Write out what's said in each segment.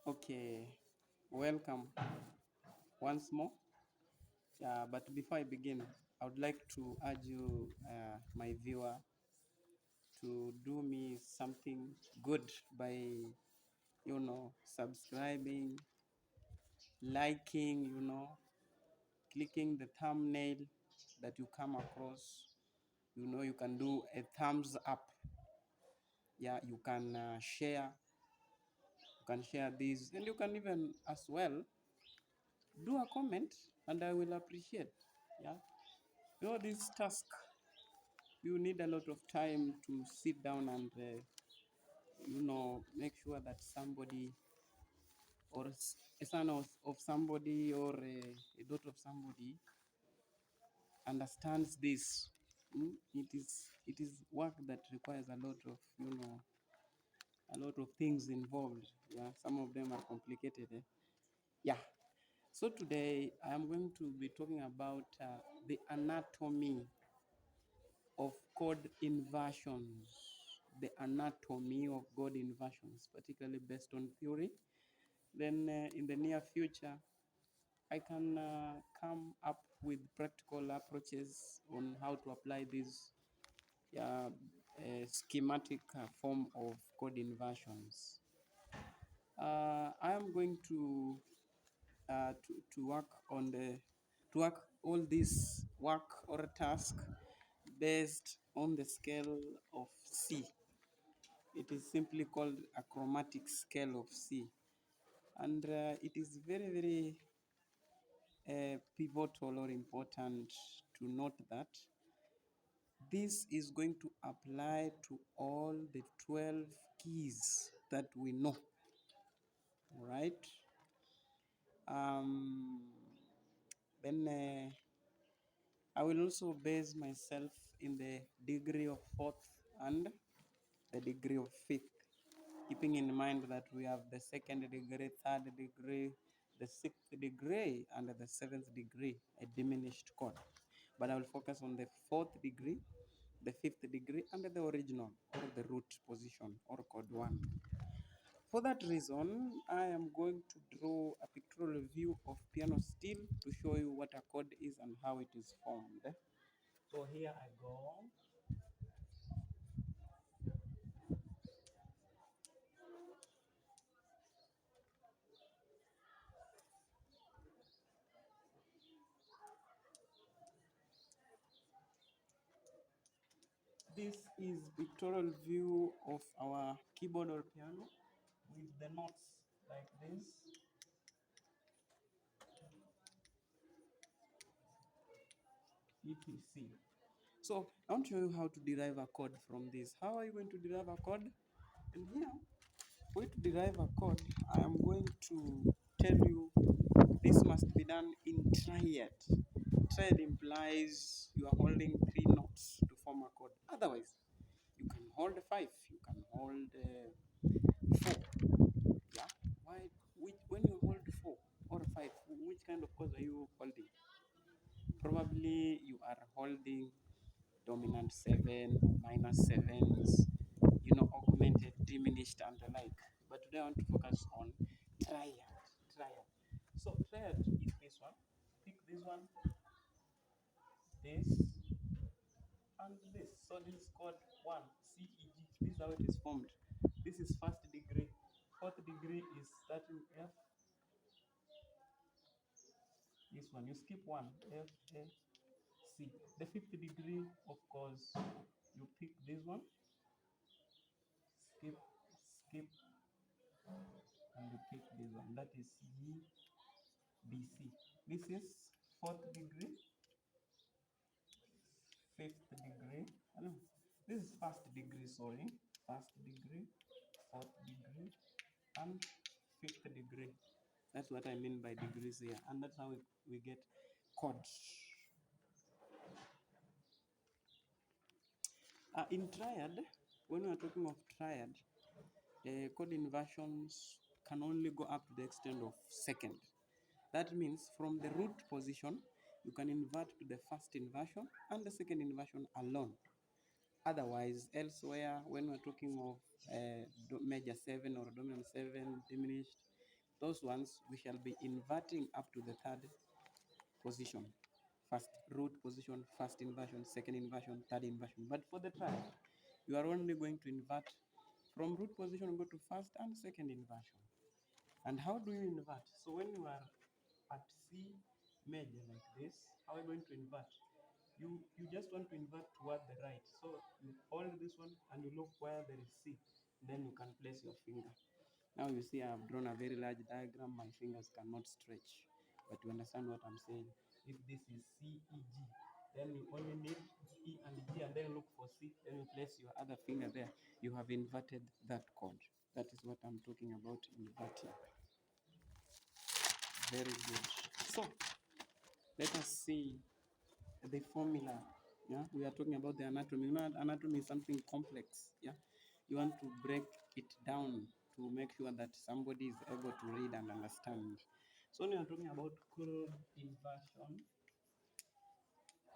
Okay, welcome once more. But before I begin, I would like to urge you, my viewer, to do me something good by, subscribing, liking, clicking the thumbnail that you come across. You can do a thumbs up. Yeah, you can share. You can share these, and you can even as well do a comment, and I will appreciate. Yeah, this task, you need a lot of time to sit down and make sure that somebody or a son of somebody or a daughter of somebody understands this. It is work that requires a lot of things involved. Yeah, some of them are complicated. Yeah. So today I am going to be talking about the anatomy of chord inversions, the anatomy of chord inversions, particularly based on theory. Then in the near future, I can come up with practical approaches on how to apply this schematic form of chord inversions. I am going to work on the to work all this work or task based on the scale of C. It is simply called a chromatic scale of C, and it is very, very pivotal or important to note that this is going to apply to all the 12 keys that we know, right? Um, then I will also base myself in the degree of fourth and the degree of fifth, keeping in mind that we have the second degree, third degree, the sixth degree, and the seventh degree, a diminished chord. But I will focus on the fourth degree, the fifth degree, and the original or the root position or chord 1. For that reason, I am going to draw a pictorial view of piano steel to show you what a chord is and how it is formed. So here I go. This is pictorial view of our keyboard or piano with the notes like this. etc. So I want to show you how to derive a chord from this. How are you going to derive a chord? And here, for you to derive a chord, I am going to tell you this must be done in triad. Triad implies you are holding 3 notes to form a chord. Otherwise, you can hold 5, you can hold 4. Yeah. Why? When you hold 4 or 5, which kind of chords are you holding? Probably you are holding dominant 7, minor 7s, augmented, diminished, and the like. But today I want to focus on triad. Triad. So triad is this one. Pick this one, this, and this. So this is called 1, C, E, G. This is how it is formed. This is first degree. Fourth degree is starting F. This one, you skip 1, F, A, C. The fifth degree, of course, you pick this one, skip, skip, and you pick this one. That is G, B, C. This is fourth degree, fifth degree. No, this is first degree, sorry. First degree, fourth degree, and fifth degree. That's what I mean by degrees here. And that's how we get chords. In triad, when we are talking of triad, chord inversions can only go up to the extent of second. That means from the root position, you can invert to the first inversion and the second inversion alone. Otherwise, elsewhere, when we're talking of major 7 or dominant 7, diminished, Those ones we shall be inverting up to the third position. First root position, first inversion, second inversion, third inversion. But for the triad, you are only going to invert from root position, go to first and second inversion. And how do you invert? So when you are at C major like this, how are you going to invert? You just want to invert toward the right. So you hold this one and you look where there is C. Then you can place your finger. Now you see I have drawn a very large diagram. My fingers cannot stretch. But you understand what I'm saying. If this is C, E, G, then you only need E and G and then look for C. Then you place your other finger there. You have inverted that chord. That is what I'm talking about, inverting. Very good. So let us see the formula. Yeah, we are talking about the anatomy. You know, anatomy is something complex. Yeah, you want to break it down to make sure that somebody is able to read and understand. So when we are talking about chord inversion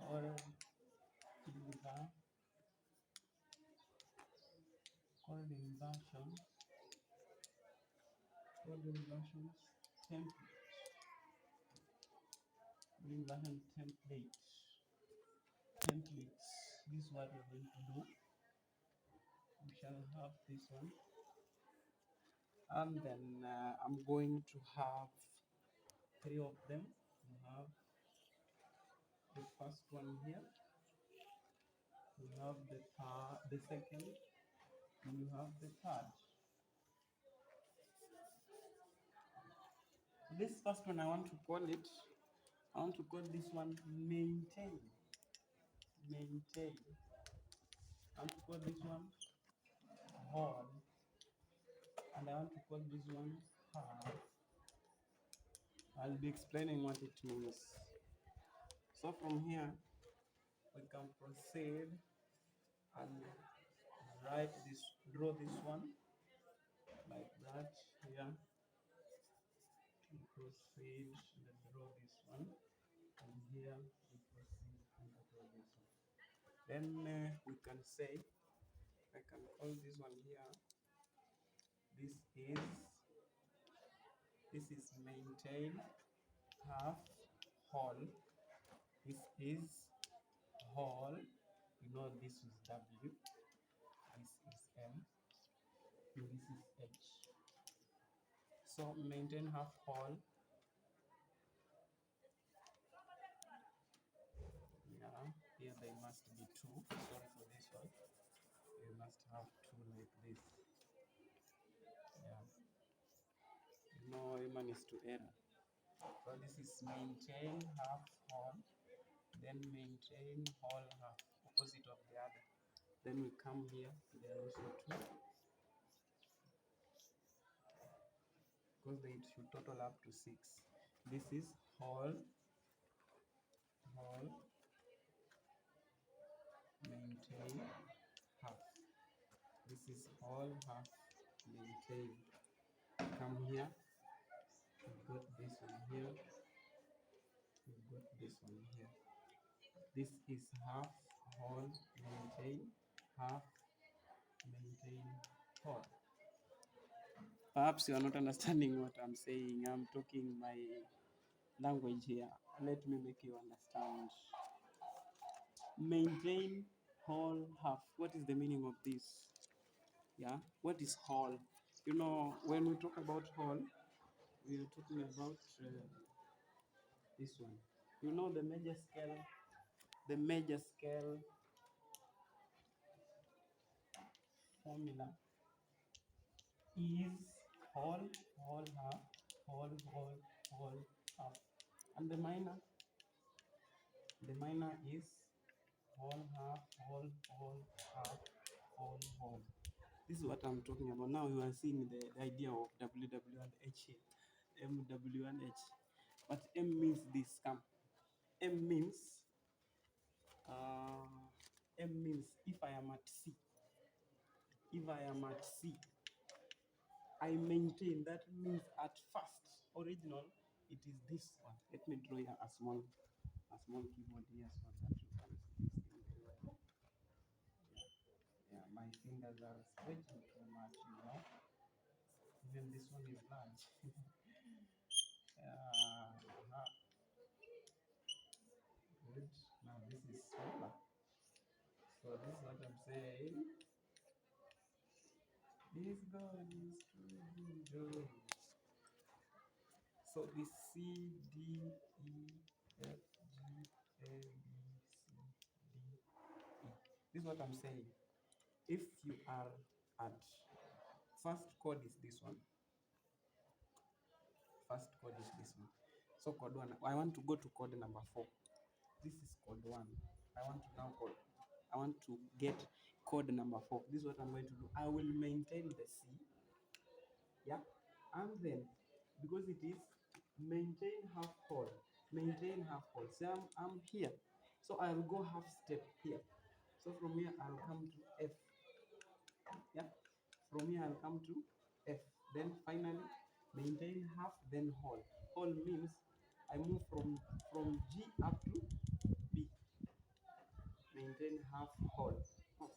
or chord inversion, chord inversions template, chord inversion templates. This is what we're going to do. We shall have this one, and then I'm going to have three of them. We have the first one here, we have the second, and you have the third. This first one I want to call this one maintain. I want to call this one hold, and I want to call this one half. I'll be explaining what it means. So from here, we can proceed and draw this one like that here. We proceed and draw this one, and here we proceed and draw this one. Then we can say, I can call this one here. This is maintain half whole. This is whole. You know this is W. This is M. And this is H. So maintain half whole. Yeah, here they must be two. Sorry for this one. You must have two like this. Yeah. No human is to error. So this is maintain half whole, then maintain whole half, opposite of the other. Then we come here, there are also two, because they should total up to 6. This is whole, maintain, half. This is whole, half, maintain. Come here, we've got this one here, we've got this one here. This is half, whole, maintain, half, maintain, whole. Perhaps you are not understanding what I'm saying. I'm talking my language here. Let me make you understand. Maintain, whole, half. What is the meaning of this? Yeah, what is whole? You know, when we talk about whole, we are talking about this one. You know the major scale formula is whole, half, whole, half. And the minor is whole, half, half, whole. This is what I'm talking about. Now you are seeing the idea of WW and H here. MW and H. But M means this. Come. M means uh, if I am at C. If I am at C, I maintain. That means at first, original, it is this one. Let me draw here a small keyboard here so that you can see this thing very well. Yeah, my fingers are stretching too much, you know. Even this one is large. Good. Now this is smaller. So this is what I'm saying. This God is too good. So the C, D, E, F, G, A, B, C, D, E. This is what I'm saying. If you are at first chord is this one. First chord is this one. So chord one. I want to go to chord number 4. This is chord 1. I want to now chord. I want to get chord number 4. This is what I'm going to do. I will maintain the C. Yeah. And then because it is maintain half whole. Maintain half whole. So I'm here. So I'll go half step here. So from here I'll come to F. Yeah. From here I'll come to F. Then finally maintain half, then whole. Whole means I move from G up to B. Maintain half whole. Oh.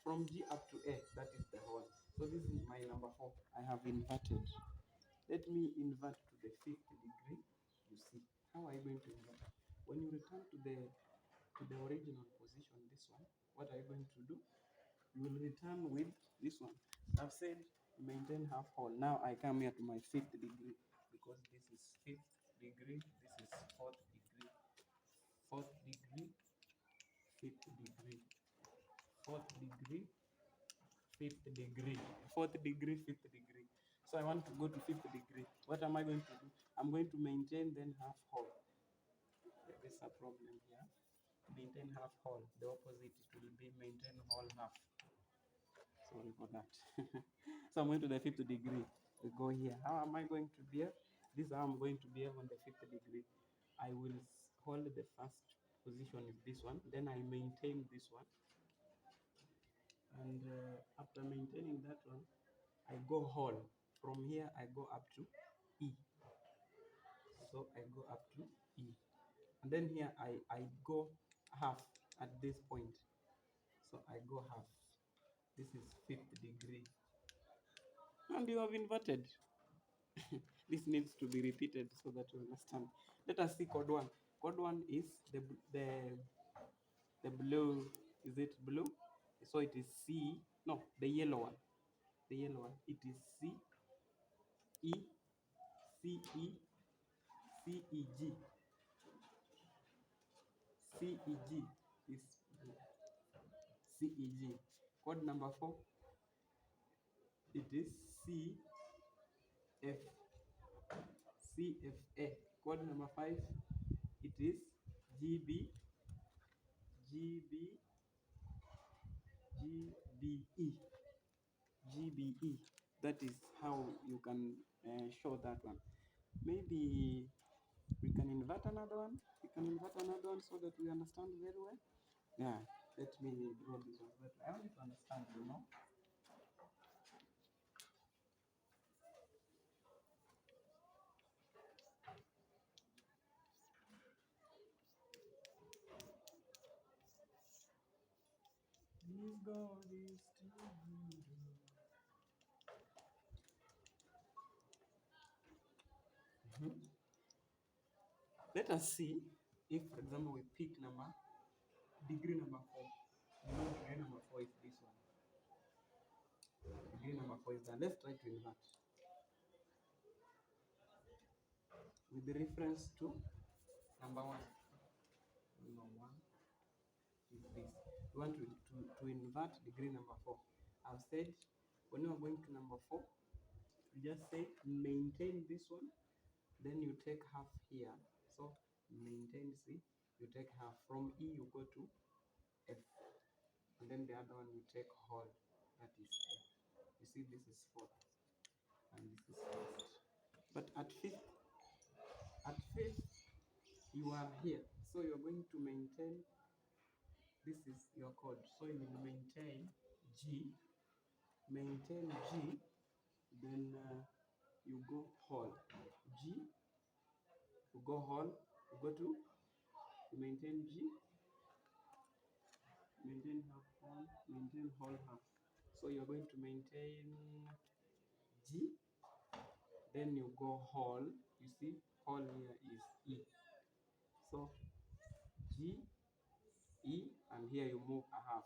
From G up to A, that is the whole. So this is my number 4. I have inverted. Let me invert to the 5th degree. You see, how are you going to invert? When you return to the original position, this one, what are you going to do? You will return with this one. I've said maintain half whole. Now I come here to my 5th degree because this is 5th degree, this is 4th degree, 4th degree, 5th degree, 4th degree, 5th degree, 4th degree, 5th degree. So I want to go to 5th degree. What am I going to do? I'm going to maintain then half whole. There is a problem here. Maintain half whole. The opposite it will be maintain whole half. Sorry for that. So I'm going to the 5th degree. We go here. How am I going to behave? This is how I'm going to behave on the 5th degree. I will hold the first position is this one. Then I maintain this one. And after maintaining that one, I go whole. From here, I go up to E. So I go up to E. And then here, I go half at this point. So I go half. This is 5th degree. And you have inverted. This needs to be repeated so that you understand. Let us see chord 1. Chord 1 is the blue. Is it blue? So it is C. No, the yellow one. The yellow one. It is C, E, C, E, C, E, G. C, E, G is C, E, G. Chord number 4, it is C, F, C, F, A. Chord number 5, it is G, B, G, B, G, B, E. G, B, E. That is how you can show that one. Maybe we can invert another one. We can invert another one so that we understand very well. Yeah, let me draw this one. But I want you to understand, you know. This God is too good. Mhm. Let us see if, for example, we pick degree number 4. You know, degree number 4 is this one. Degree number 4 is that. Let's try to invert with the reference to number 1. Number 1 is this. We want to invert degree number 4. I've said when you are going to number 4, you just say maintain this one, then you take half here. So maintain C, you take half. From E, you go to F. And then the other one you take whole. That is A. You see, this is 4th. And this is 1st. But at fifth, you are here. So you're going to maintain, this is your chord. So you will maintain G, then you go whole. G, you go whole, you go to, you maintain G, maintain half whole, maintain whole half. So you're going to maintain G, then you go whole. You see, whole here is E. So G, E, and here you move a half.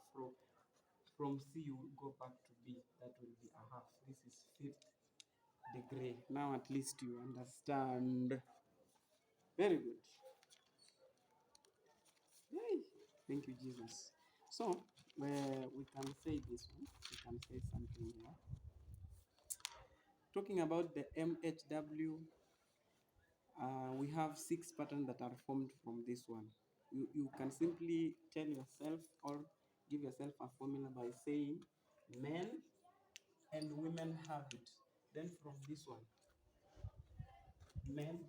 From C you will go back to B. That will be a half. This is fifth degree. Now at least you understand. Very good. Yay. Thank you, Jesus. So we can say this one. We can say something here. Talking about the MHW, we have 6 patterns that are formed from this one. You can simply tell yourself or give yourself a formula by saying men and women have it. Then from this one, men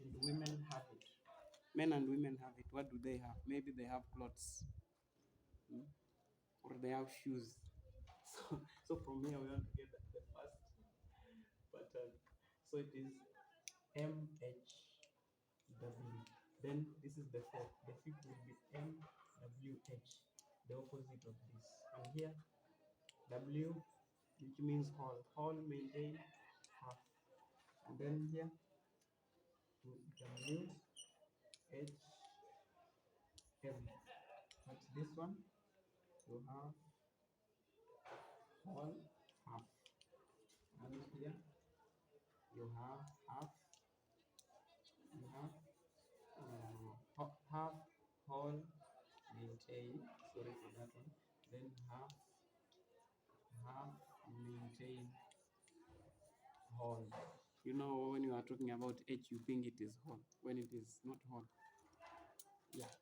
and women have it. Men and women have it. What do they have? Maybe they have clothes, hmm? Or they have shoes. So from here we want to get the first pattern. So it is MHW. Then this is the fourth. The fifth will be MWH, the opposite of this. And here W, which means whole. Whole maintain half. And then here W H M. But this one you have whole half. And here you have half. You have half whole maintain. Sorry for that one. Then half maintain whole. You know, when you are talking about H, you think it is whole when it is not whole. Yeah,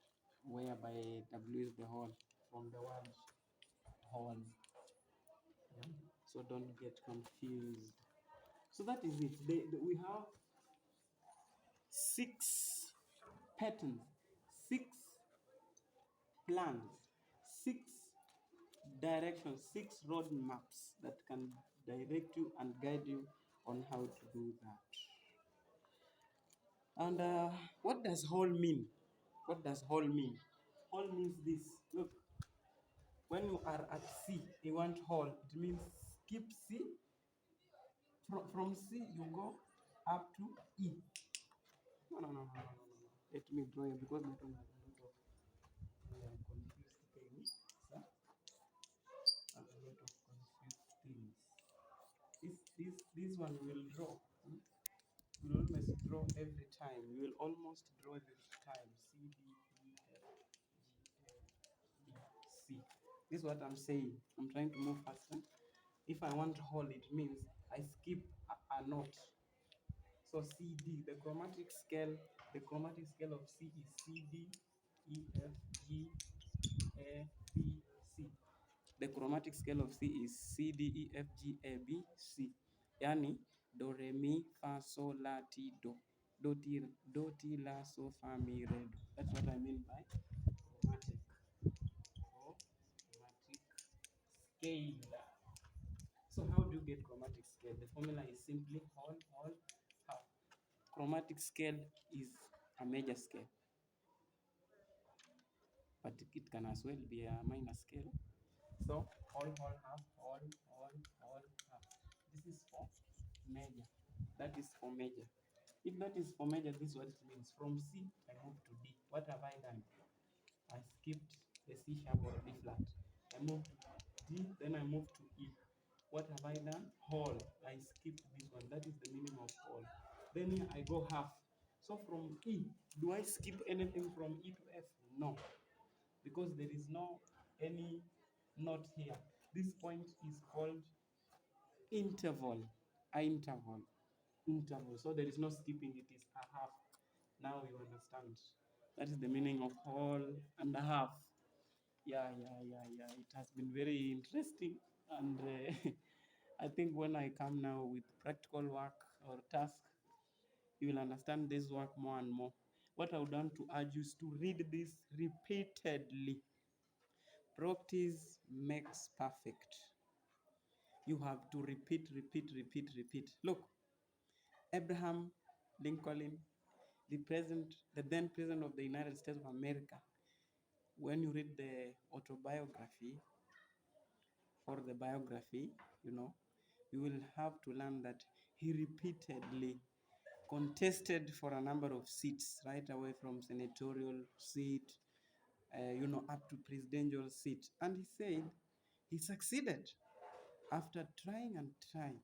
whereby W is the whole from the word whole. Yeah. So don't get confused. So that is it. We have 6 patterns, 6 plans, 6 directions, 6 road maps that can direct you and guide you on how to do that. And what does whole mean? What does whole mean? Whole means this. Look, when you are at C, you want whole. It means skip C. From C, you go up to E. No, no, no, no, no, no, no. Let me draw here because that one has a lot of confused things. Sir? Has a lot of confused things. This one will draw. Hmm? You will always draw every time. You will almost draw every time. C, D, E, F, G, A, B, C. This is what I'm saying. I'm trying to move faster. If I want to hold, it means I skip a note. So C, D, the chromatic scale of C is C, D, E, F, G, A, B, C. The chromatic scale of C is C, D, E, F, G, A, B, C. Yani do, re, mi, fa, sol, la, ti, do. Do, ti, la, so, fa, mi, re, do. That's what I mean by chromatic. Chromatic scale. So how do you get chromatic scale? The formula is simply whole, half. Chromatic scale is a major scale, but it can as well be a minor scale. So whole, half, whole, half. This is for major. That is for major. If that is for major, this is what it means. From C, I move to D. What have I done? I skipped the C sharp or D flat. I move to D, then I move to E. What have I done? Whole. I skipped this one. That is the meaning of whole. Then here I go half. So from E, do I skip anything from E to F? No, because there is no any note here. This point is called interval. Interval. So there is no skipping. It is a half. Now you understand. That is the meaning of whole and a half. Yeah. It has been very interesting, and I think when I come now with practical work or task, you will understand this work more and more. What I would want to urge you is to read this repeatedly. Practice makes perfect. You have to repeat. Look, Abraham Lincoln, the then president of the United States of America, when you read the autobiography or the biography, you will have to learn that He repeatedly contested for a number of seats, right away from senatorial seat, up to presidential seat. And he said he succeeded after trying and trying.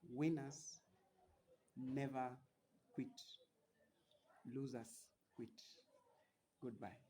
Winners never quit, losers quit. Goodbye.